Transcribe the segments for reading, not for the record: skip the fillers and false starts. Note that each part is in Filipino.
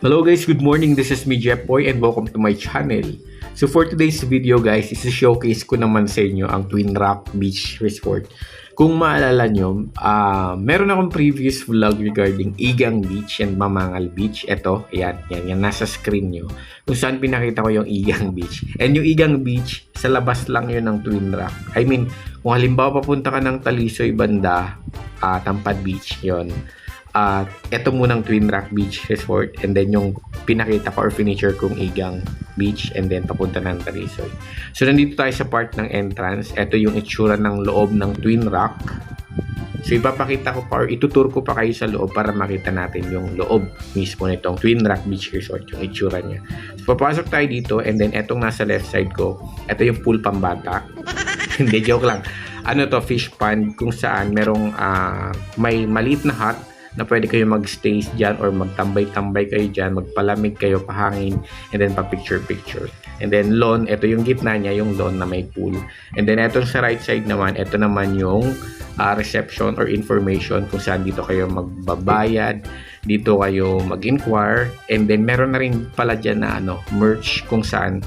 Hello guys, good morning. This is me, Jeff Boy, and welcome to my channel. So for today's video guys, isi-showcase ko naman sa inyo ang Twin Rock Beach Resort. Kung maalala nyo, meron akong previous vlog regarding Igang Beach and Mamangal Beach. Ito, yan, nasa screen nyo. Kung saan pinakita ko yung Igang Beach. And yung Igang Beach, sa labas lang yun ng Twin Rock. I mean, kung halimbawa papunta ka ng Talisoy banda, Tampad Beach, yon. Ito munang Twin Rock Beach Resort, and then yung pinakita ko or finisher kong Igang Beach, and then papunta ng Talisoy. So nandito tayo sa part ng entrance. Ito yung itsura ng loob ng Twin Rock. So ipapakita ko pa or itutur ko pa kayo sa loob para makita natin yung loob mismo nitong Twin Rock Beach Resort, yung itsura niya. So papasok tayo dito, and then etong nasa left side ko, ito yung pool pambata. Hindi, joke lang. Ano to, fish pond, kung saan merong may maliit na hut na pwede kayo mag-stay dyan or magtambay-tambay kayo dyan, magpalamig kayo, pahangin, and then pa-picture-picture. And then lawn, ito yung gitna niya, yung lawn na may pool. And then ito sa right side naman, ito naman yung reception or information kung saan dito kayo magbabayad, dito kayo mag-inquire, and then meron na rin pala dyan na merch kung saan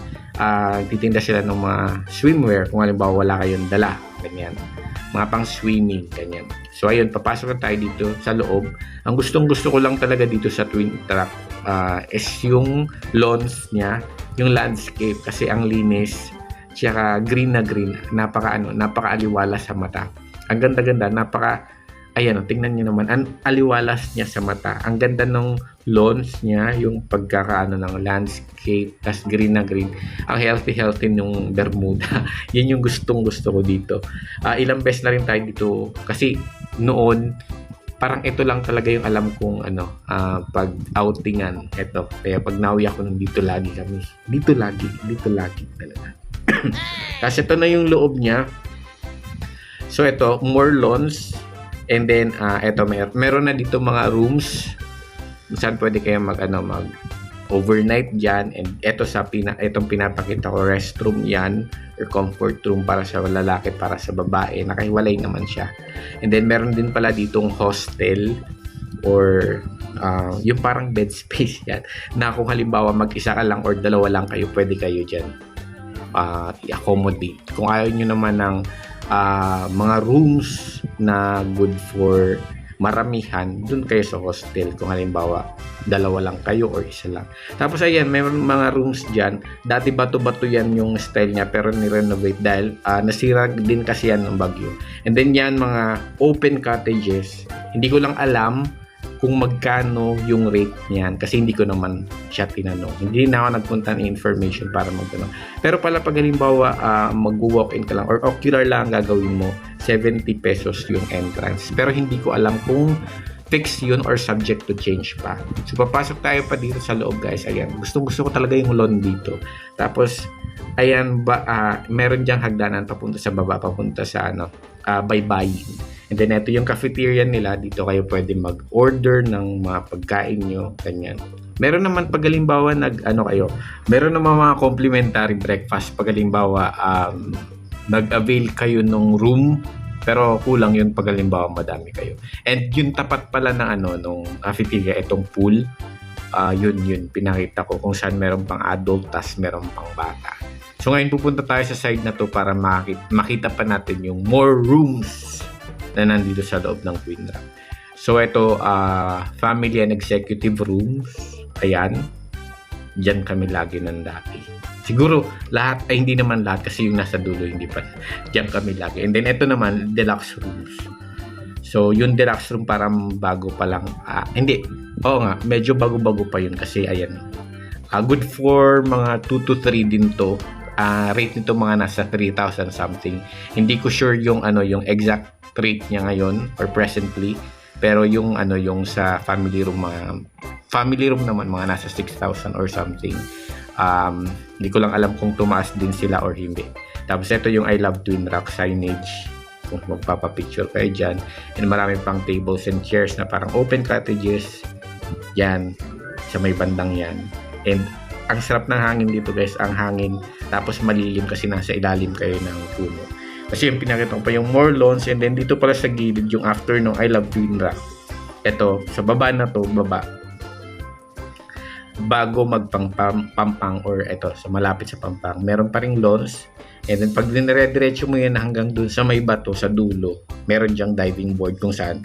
titinda sila ng mga swimwear kung halimbawa wala kayong dala, ganyan. Mga pang swimming, ganyan. So ayun, papasok na tayo dito sa loob. Ang gustong-gusto ko lang talaga dito sa Twin Rock is yung lawns niya, yung landscape, kasi ang linis, tsaka green na green, napaka-aliwala sa mata. Ang ganda-ganda, tingnan niyo naman, ang aliwalas niya sa mata. Ang ganda ng lawns niya, yung ng landscape, tas green na green. Ang healthy nung Bermuda. Yan yung gustong-gusto ko dito. Ilang beses na rin tayo dito kasi noon parang ito lang talaga yung alam kong pag outingan ito. Kaya pag nauwi ako nandito lagi kami. Dito lagi talaga. Kasi ito na yung loob niya. So ito, more lawns. And then, meron na dito mga rooms saan pwede kayo mag overnight dyan. And itong pinapakita ko, restroom yan or comfort room para sa lalaki, para sa babae. Nakahiwalay naman siya. And then, meron din pala ditong hostel or yung parang bed space yan. Na kung halimbawa mag-isa ka lang or dalawa lang kayo, pwede kayo dyan i-accommodate. Kung ayaw nyo naman ng mga rooms na good for maramihan, dun kayo sa hostel kung halimbawa dalawa lang kayo or isa lang. Tapos ayan, may mga rooms dyan, dati bato-bato yan yung style niya pero ni-renovate dahil nasira din kasi yan ng bagyo. And then yan, mga open cottages, hindi ko lang alam kung magkano yung rate niyan kasi hindi ko naman siya tinanong. Hindi na ako nagpunta ng information para magtanong. Pero pala pag halimbawa mag-walk-in ka lang or ocular lang gagawin mo, 70 pesos yung entrance. Pero hindi ko alam kung fix yun or subject to change pa. So papasok tayo pa dito sa loob guys. Ayan, gusto ko talaga yung lawn dito. Tapos ayan, meron diyang hagdanan papunta sa baba, papunta sa baybayin. And then ito yung cafeteria nila. Dito kayo pwede mag-order ng mga pagkain nyo, ganyan. Meron naman pag halimbawa meron naman mga complimentary breakfast pag halimbawa nag-avail kayo ng room, pero kulang yun pag halimbawa madami kayo. And yung tapat pala ng nung cafeteria, itong pool, yun pinakita ko kung saan meron pang adult, tas meron pang bata. So ngayon pupunta tayo sa side na to para makita pa natin yung more rooms na nandito sa loob ng Twin Rock. So ito, family and executive rooms. Ayan. Diyan kami lagi dati. Siguro lahat, hindi naman lahat kasi yung nasa dulo hindi pa. Diyan kami lagi. And then ito naman, deluxe rooms. So yung deluxe room parang bago pa lang. Hindi. Oo nga, medyo bago-bago pa yun kasi ayan. Good for mga 2 to 3 din to. Rate nito mga nasa 3,000 something. Hindi ko sure yung exact rate niya ngayon or presently, pero yung sa family room naman mga nasa 6,000 or something. Hindi ko lang alam kung tumaas din sila or hindi. Tapos ito yung I Love Twin Rock signage kung magpapapicture kayo dyan, and marami pang tables and chairs na parang open cottages yan sa may bandang yan. And ang sarap ng hangin dito guys, ang hangin, tapos malilim kasi nasa ilalim kayo ng puno. Kasi yung pinakita ko pa yung more lawns, and then dito pala sa gilid yung after nung I Love Twin Rock. Ito, sa baba na to, bago magpampang or eto, sa malapit sa Pampang, meron pa ring lawns. And then pag dinire-diretso mo yan hanggang dun sa may bato sa dulo, meron diyang diving board kung saan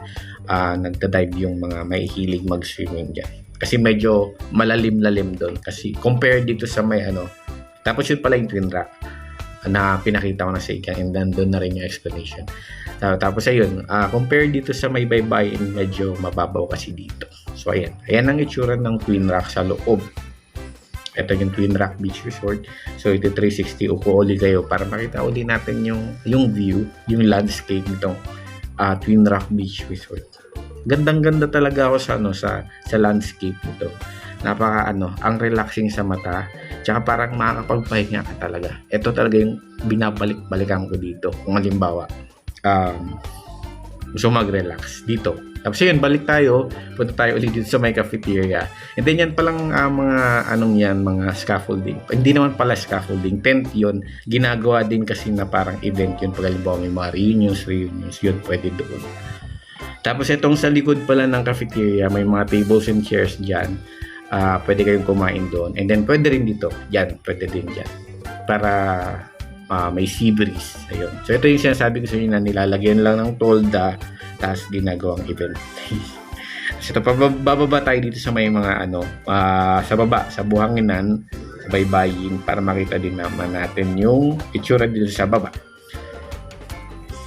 nagda-dive yung mga may hilig mag-swimming dyan. Kasi medyo malalim-lalim doon. Kasi compared dito sa may tapos yun pala yung Twin Rock na pinakita ko na sa ikan, and then doon na rin yung explanation. Tapos ayun, compared dito sa may baybayin, medyo mababaw kasi dito. So ayan ang itsura ng Twin Rock sa loob. Ito yung Twin Rock Beach Resort. So ito 360, upo uli kayo para makita uli natin yung view, yung landscape nitong Twin Rock Beach Resort. Gandang-ganda talaga ako sa landscape nito. Napaka ang relaxing sa mata, tsaka parang makakapagpahinga ka talaga. Ito talaga yung binabalik-balikan ko dito. Kung halimbawa, gusto mag-relax dito. Tapos yun, balik tayo, punta tayo ulit dito sa may cafeteria. And then yan palang mga scaffolding. Hindi naman pala scaffolding, tent yun. Ginagawa din kasi na parang event yun. Pag halimbawa may mga reunions, yun pwede doon. Tapos itong sa likod pala ng cafeteria, may mga tables and chairs dyan. Pwede kayong kumain doon. And then pwede rin dito. Yan, pwede din dyan. Para may sea breeze. Ayun. So ito yung sinasabi ko sa inyo na nilalagyan lang ng tolda tapos ginagawang event. So ito, bababa tayo dito sa may mga sa baba, sa buhanginan, sa baybayin, para makita din naman natin yung itsura dito sa baba.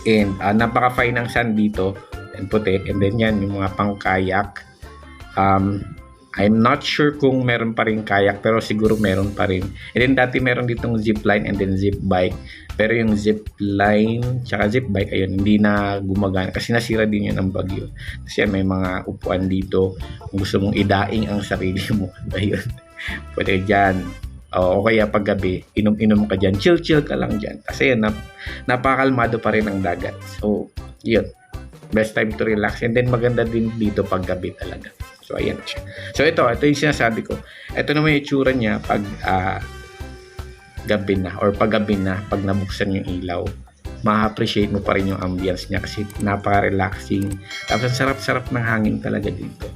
And napaka-fine ng sand dito and puti. And then yan, yung mga pang-kayak. I'm not sure kung meron pa rin kayak, pero siguro meron pa rin. And then dati meron ditong zip line and then zip bike. Pero yung zip line tsaka zip bike, ayun, hindi na gumagana kasi nasira din yun ng bagyo. Kasi may mga upuan dito. Kung gusto mong idaing ang sarili mo, ayun, pwede dyan. O kaya paggabi, inom-inom ka dyan. Chill ka lang dyan. Kasi yun, napakalmado pa rin ang dagat. So, yun. Best time to relax. And then maganda din dito paggabi talaga. So, ayan siya. So, ito yung sinasabi ko. Ito naman yung itsura niya pag gabi na or paggabi na, pag nabuksan yung ilaw. Ma-appreciate mo pa rin yung ambience niya kasi napaka-relaxing. Tapos, sarap-sarap ng hangin talaga dito.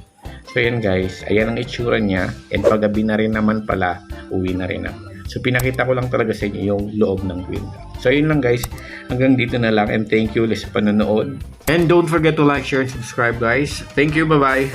So, ayan guys. Ayan ang itsura niya. And paggabi na rin naman pala, uwi na rin ako. So, pinakita ko lang talaga sa inyo yung loob ng Twin Rock. So, yun lang guys. Hanggang dito na lang. And thank you ulit sa panonood. And don't forget to like, share, and subscribe guys. Thank you. Bye-bye.